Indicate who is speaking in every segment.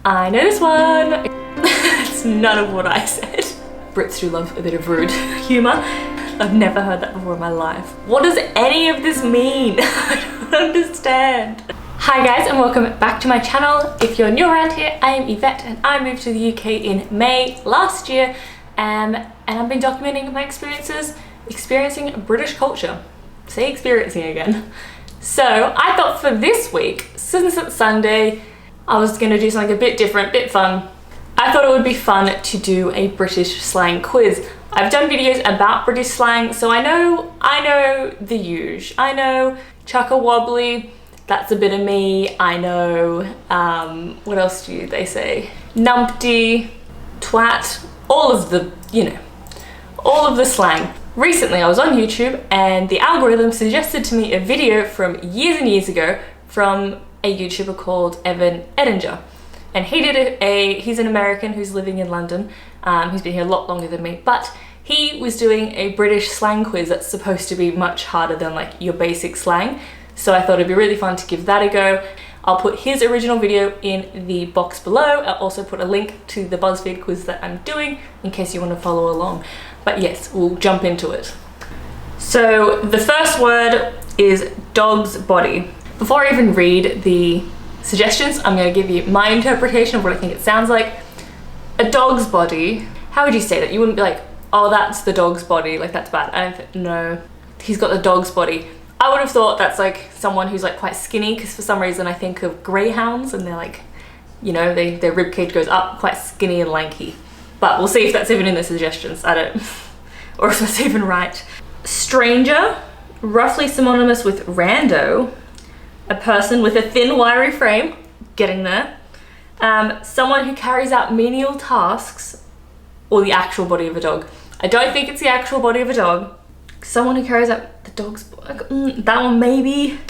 Speaker 1: I know this one. It's none of what I said. Brits do love a bit of rude humour. I've never heard that before in my life. What does any of this mean? I don't understand. Hi guys and welcome back to my channel. If you're new around here, I am Yvette and I moved to the UK in May last year and I've been documenting my experiences experiencing British culture. Say experiencing again. So I thought for this week, since it's Sunday, I was gonna do something a bit different, bit fun. I thought it would be fun to do a British slang quiz. I've done videos about British slang, so I know the usual. I know chuck a wobbly, that's a bit of me. I know, what else do they say? Numpty, twat, all of the, all of the slang. Recently I was on YouTube and the algorithm suggested to me a video from years and years ago from a YouTuber called Evan Edinger. And he did he's an American who's living in London. He's been here a lot longer than me, but he was doing a British slang quiz that's supposed to be much harder than like your basic slang. So I thought it'd be really fun to give that a go. I'll put his original video in the box below. I'll also put a link to the BuzzFeed quiz that I'm doing in case you want to follow along. But yes, we'll jump into it. So the first word is dog's body. Before I even read the suggestions, I'm going to give you my interpretation of what I think it sounds like. A dog's body, how would you say that? You wouldn't be like, oh, that's the dog's body, like that's bad. I don't think, no, he's got the dog's body. I would have thought that's like someone who's like quite skinny, because for some reason I think of greyhounds and they're like, their rib cage goes up, quite skinny and lanky. But we'll see if that's even in the suggestions, I don't, or if that's even right. Stranger, roughly synonymous with rando. A person with a thin, wiry frame, getting there. Someone who carries out menial tasks, or the actual body of a dog. I don't think it's the actual body of a dog. Someone who carries out the dog's body, that one maybe.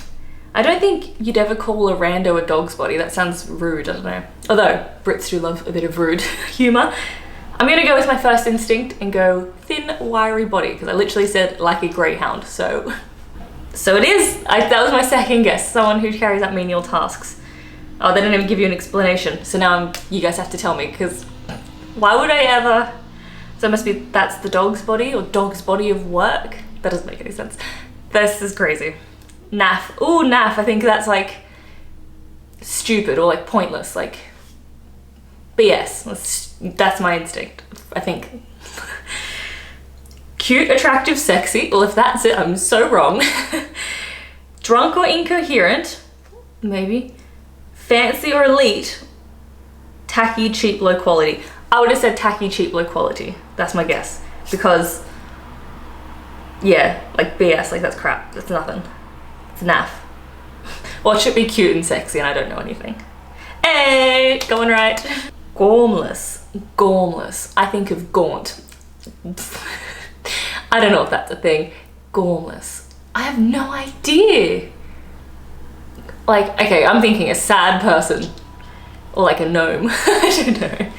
Speaker 1: I don't think you'd ever call a rando a dog's body. That sounds rude, I don't know. Although, Brits do love a bit of rude humour. I'm gonna go with my first instinct and go thin, wiry body, because I literally said like a greyhound, so it is. That was my second guess. Someone who carries out menial tasks. Oh, they didn't even give you an explanation. So now you guys have to tell me, because why would I ever? So it must be that's the dog's body or dog's body of work. That doesn't make any sense. This is crazy. Naff. Ooh, naff. I think that's like stupid or like pointless. Like BS. That's my instinct, I think. Cute, attractive, sexy. Well, if that's it, I'm so wrong. Drunk or incoherent, maybe. Fancy or elite. Tacky, cheap, low quality. I would have said tacky, cheap, low quality. That's my guess. Because, yeah, like BS, like that's crap. That's nothing. It's naff. Well, it should be cute and sexy and I don't know anything. Hey, going right. Gormless. Gormless. I think of gaunt. I don't know if that's a thing. Gormless. I have no idea. Like, okay, I'm thinking a sad person. Or like a gnome. I don't know.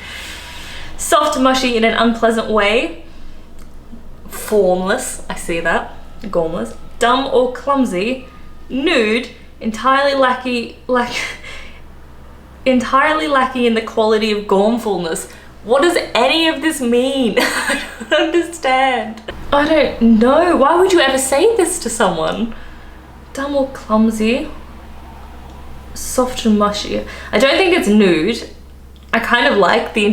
Speaker 1: Soft, mushy in an unpleasant way. Formless. I see that. Gormless. Dumb or clumsy. Nude. Entirely lacking in the quality of gormfulness. What does any of this mean? I don't understand. I don't know. Why would you ever say this to someone? Dumb or clumsy. Soft and mushy. I don't think it's nude. I kind of like the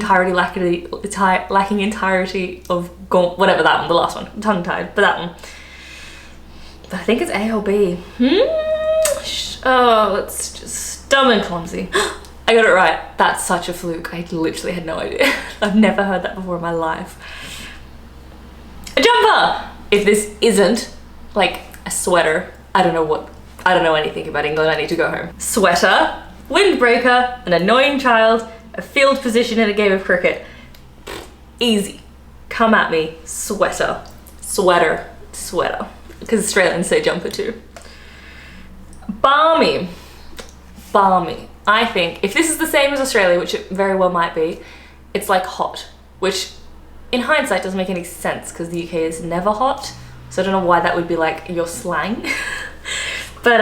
Speaker 1: lacking entirety of whatever that one, the last one. I'm tongue-tied, but that one. But I think it's A or B. Oh, it's just dumb and clumsy. I got it right. That's such a fluke. I literally had no idea. I've never heard that before in my life. A jumper! If this isn't like a sweater, I don't know anything about England. I need to go home. Sweater, windbreaker, an annoying child, a field position in a game of cricket. Easy. Come at me. Sweater. Sweater. Sweater. Because Australians say jumper too. Balmy. Balmy. I think if this is the same as Australia, which it very well might be, it's like hot, which in hindsight doesn't make any sense because the UK is never hot. So I don't know why that would be like your slang. But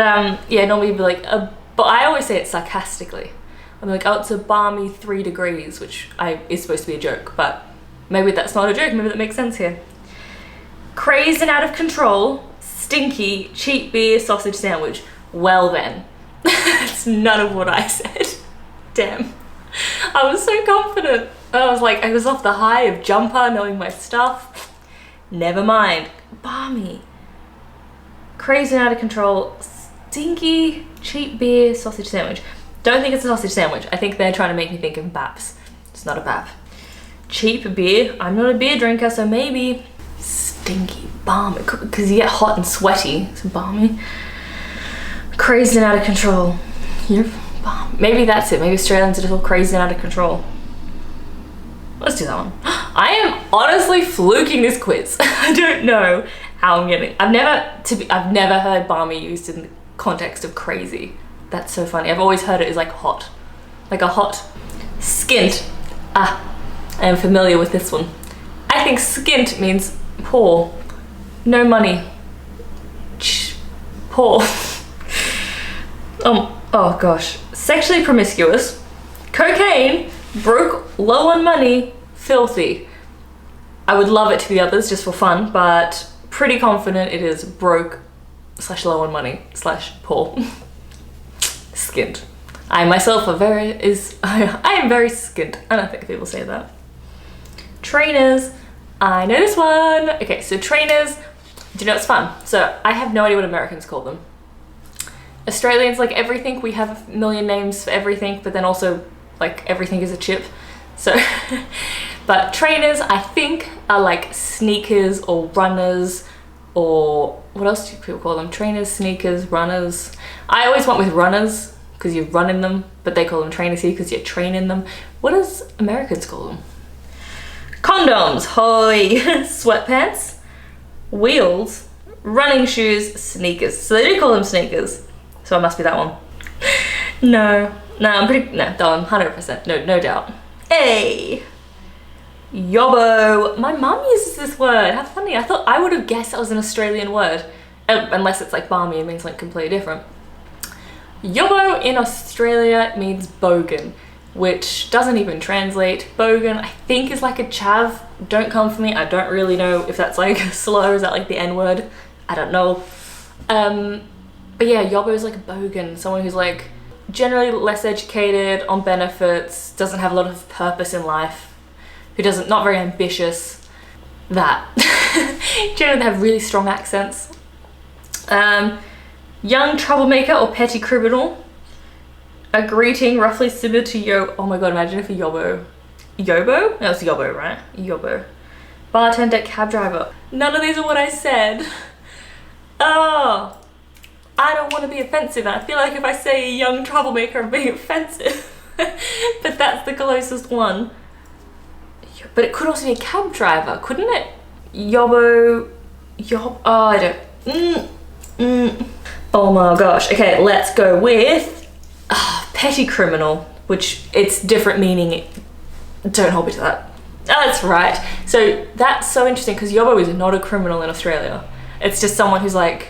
Speaker 1: yeah, normally you'd be like, but I always say it sarcastically. I'm like, oh, it's a balmy 3 degrees, which is supposed to be a joke, but maybe that's not a joke, maybe that makes sense here. Crazed and out of control, stinky, cheap beer, sausage sandwich. Well then, it's none of what I said. Damn. I was so confident. I was like, I was off the high of jumper, knowing my stuff. Never mind. Balmy. Crazed and out of control, stinky, cheap beer, sausage sandwich. Don't think it's a sausage sandwich. I think they're trying to make me think of baps. It's not a bap. Cheap beer. I'm not a beer drinker, so maybe stinky, balmy, because you get hot and sweaty. So balmy. Crazed and out of control. Yep. Maybe that's it. Maybe Australians are just all crazy and out of control. Let's do that one. I am honestly fluking this quiz. I don't know how I'm getting. I've never heard balmy used in the context of crazy. That's so funny. I've always heard it as like hot, like a hot. Skint. I am familiar with this one. I think skint means poor, no money, poor. Oh gosh. Sexually promiscuous, cocaine, broke, low on money, filthy. I would love it to be others just for fun, but pretty confident it is broke / low on money / poor. Skint. I myself I am very skint. I don't think people say that. Trainers. I know this one. Okay, so trainers, do you know it's fun? So I have no idea what Americans call them. Australians, like everything, we have a million names for everything, but then also like everything is a chip. So, but trainers, I think, are like sneakers or runners, or what else do people call them? Trainers, sneakers, runners. I always went with runners because you run in them, but they call them trainers here because you train in them. What does Americans call them? Condoms, hoy, sweatpants, wheels, running shoes, sneakers. So they do call them sneakers. So it must be that one. No, that one, 100%, no doubt. Hey, yobbo. My mum uses this word, how funny. I thought I would have guessed that was an Australian word, unless it's like balmy, it means like completely different. Yobbo in Australia means bogan, which doesn't even translate. Bogan, I think, is like a chav. Don't come for me, I don't really know if that's like a slur, is that like the N word? I don't know. But yeah, yobbo is like a bogan, someone who's like generally less educated, on benefits, doesn't have a lot of purpose in life, who not very ambitious. That. Generally they have really strong accents. Young troublemaker or petty criminal. A greeting roughly similar to oh my god, imagine if a yobbo. Yobo? No, it's yobbo, right? Yobbo. Bartender, cab driver. None of these are what I said. Oh. I don't want to be offensive, and I feel like if I say a young troublemaker, I'm being offensive. But that's the closest one. But it could also be a cab driver, couldn't it? Yobbo, oh, I don't, Oh my gosh. Okay, let's go with petty criminal, which it's different meaning. Don't hold me to that. That's right. So that's so interesting because yobbo is not a criminal in Australia. It's just someone who's like,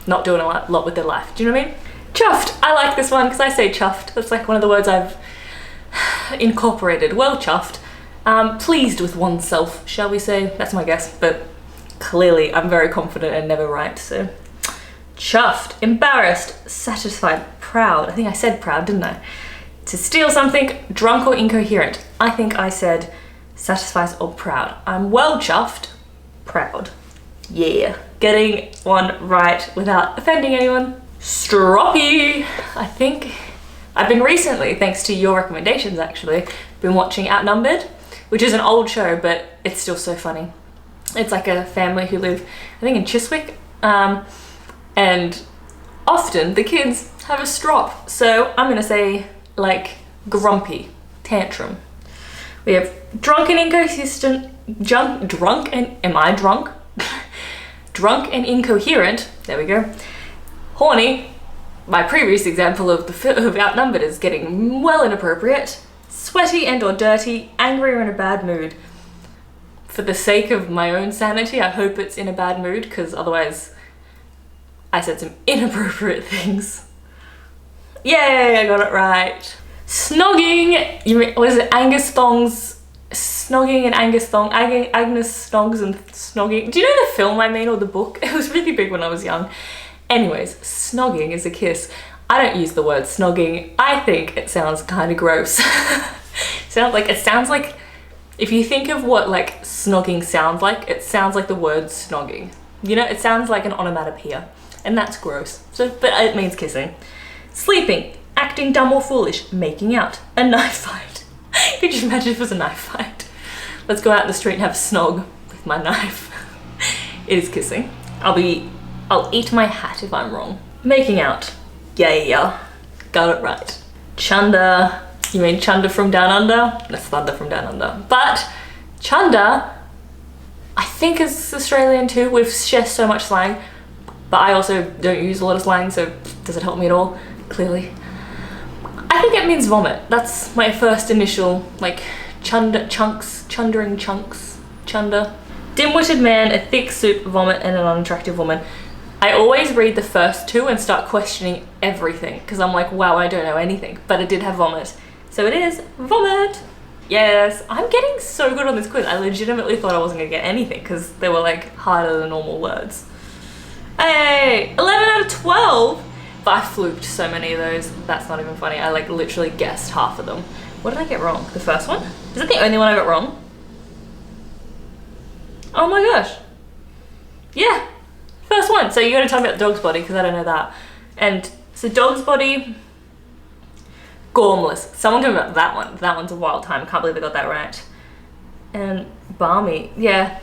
Speaker 1: not doing a lot with their life. Do you know what I mean? Chuffed. I like this one because I say chuffed. That's like one of the words I've incorporated. Well chuffed. Pleased with oneself, shall we say. That's my guess, but clearly I'm very confident and never right, so. Chuffed. Embarrassed. Satisfied. Proud. I think I said proud, didn't I? To steal something. Drunk or incoherent. I think I said satisfied or proud. I'm well chuffed. Proud. Yeah, getting one right without offending anyone. Stroppy. I think I've been recently, thanks to your recommendations actually, been watching Outnumbered, which is an old show, but it's still so funny. It's like a family who live, I think, in Chiswick, and often the kids have a strop. So I'm gonna say like grumpy, tantrum. We have drunk and inconsistent, drunk and, am I drunk? Drunk and incoherent, there we go. Horny, my previous example of Outnumbered is getting well inappropriate. Sweaty and or dirty, angry or in a bad mood. For the sake of my own sanity, I hope it's in a bad mood, because otherwise I said some inappropriate things. Yay, I got it right. Snogging, what is it, Angus Thongs, Snogging and Angus Thong, Agnes Snogs and Snogging. Do you know the film I mean, or the book? It was really big when I was young. Anyways, snogging is a kiss. I don't use the word snogging. I think it sounds kind of gross. It sounds like, if you think of what like snogging sounds like, it sounds like the word snogging. You know, it sounds like an onomatopoeia, and that's gross. So, but it means kissing. Sleeping, acting dumb or foolish, making out, a knife fight. Could you imagine if it was a knife fight? Let's go out in the street and have a snog with my knife. It is kissing. I'll eat my hat if I'm wrong. Making out. Yeah, got it right. Chunder, you mean Chunder from Down Under? That's Thunder from Down Under. But Chunder, I think is Australian too. We've shared so much slang, but I also don't use a lot of slang, so does it help me at all? Clearly. I think it means vomit. That's my first initial, like, chundering chunks, chunder. Dim-witted man, a thick soup, vomit, and an unattractive woman. I always read the first two and start questioning everything, because I'm like, wow, I don't know anything, but it did have vomit. So it is vomit. Yes, I'm getting so good on this quiz. I legitimately thought I wasn't gonna get anything, because they were like harder than normal words. Hey, 11 out of 12. But I fluked so many of those. That's not even funny. I like literally guessed half of them. What did I get wrong? The first one? Is that the only one I got wrong? Oh my gosh. Yeah, first one. So you gotta tell me about the dog's body, because I don't know that. And so dog's body, Gormless. Someone told me about that one. That one's a wild time. I can't believe I got that right. And balmy, yeah.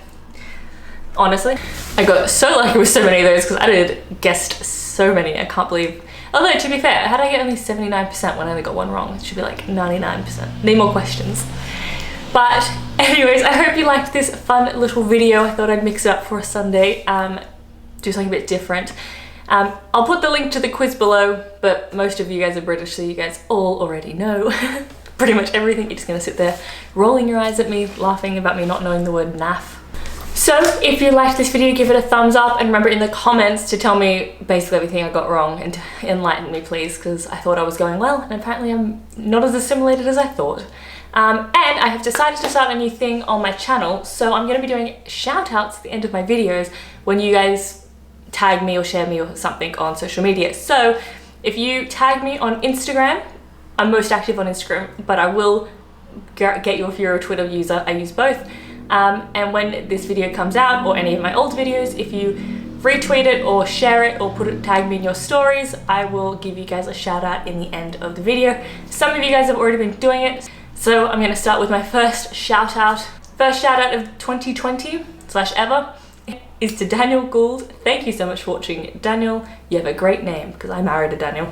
Speaker 1: Honestly, I got so lucky with so many of those because I guessed so many. I can't believe. Although to be fair, how did I get only 79% when I only got one wrong? It should be like 99%. Need more questions. But anyways, I hope you liked this fun little video. I thought I'd mix it up for a Sunday, do something a bit different. I'll put the link to the quiz below, but most of you guys are British, so you guys all already know pretty much everything. You're just gonna sit there rolling your eyes at me, laughing about me not knowing the word naff. So if you liked this video, give it a thumbs up, and remember in the comments to tell me basically everything I got wrong and to enlighten me, please, because I thought I was going well and apparently I'm not as assimilated as I thought. And I have decided to start a new thing on my channel, so I'm going to be doing shout outs at the end of my videos when you guys tag me or share me or something on social media. So if you tag me on Instagram, I'm most active on Instagram, but I will get you if you're a Twitter user. I use both. And when this video comes out, or any of my old videos, if you retweet it or share it or tag me in your stories, I will give you guys a shout out in the end of the video. Some of you guys have already been doing it, so I'm going to start with my first shout out. First shout out of 2020/ever is to Daniel Gould. Thank you so much for watching, Daniel. You have a great name, because I married a Daniel.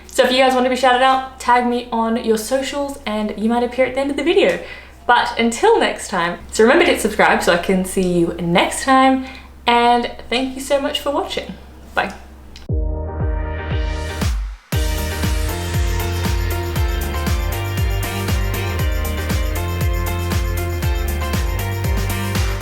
Speaker 1: So if you guys want to be shouted out, tag me on your socials and you might appear at the end of the video. But until next time, so remember to hit subscribe so I can see you next time, and thank you so much for watching. Bye.